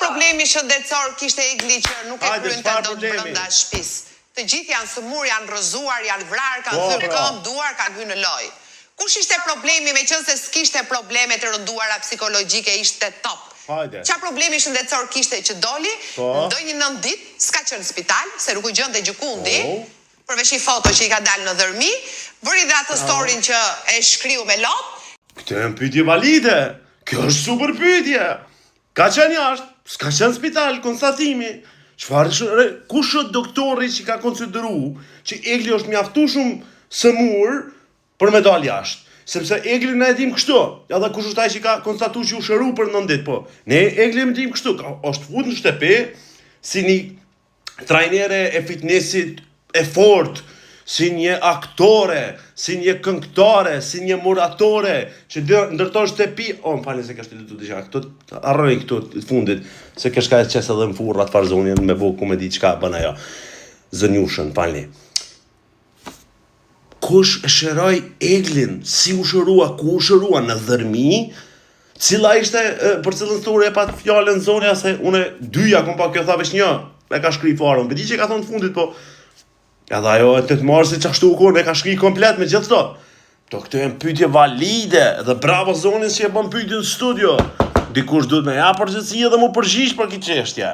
problemi shëndetësor kishte Egli që nuk e krynte dot brenda shtëpisë? Të gjithë janë sëmur, janë rrëzuar, janë vrarë, kanë thyrë këmbë, duar, kanë hyrë në lojë. Kush ishte problemi, meqense s'kishte probleme të rënduara psikologjike, ishte top? Qa problemi shëndetësor kishte që doli, ndonjë 9 ditë, s'ka qenë në spital, se nuk u gjënte gjykundi, përveç një foto që i ka dalë në dhërmi, bëri dhe atë storin që e shkriu me lot. Këtë e në pyetje valide, kjo është super pyetje. Ka qenë jashtë, s'ka qenë spital, konstatimi. Kush është doktori që ka konsideru që Egli është mjaftu shumë sëmur për me dalë jashtë? Sepse Egli ne e dim kështu, edhe kush është ai që ka konstatu që u shëru për 9 ditë, po. Ne Egli e dim kështu, është fut në shtëpi si një trajnere e fitnessit e fortë, si një aktore, si një këngëtare, si një muratore, që ndërton shtëpi, më falni se kështë të lutu diçka, këtu arroj këtu të fundit, se kështë ka e qesë edhe më furrat farzonjen me bo ku me di qka bën ajo. Zënjushën, falni. Kush e shëroj Eglin, si u shërua, ku u shërua, në dhërmi, cila ishte, për cilën story e pat fjallën zonja, se une dyja, kom pa kjo tha vesh një, e ka shkri farën, për di që ka thonë të fundit, po, edhe ajo e të marë si qashtu u konë, e ka shkri komplet me gjithë to. Këto e në pyetje valide, dhe bravo zonin që e bën pyetje në studio. Dikush duhet me ja përgjithësi edhe mu përgjish për këtë çështje.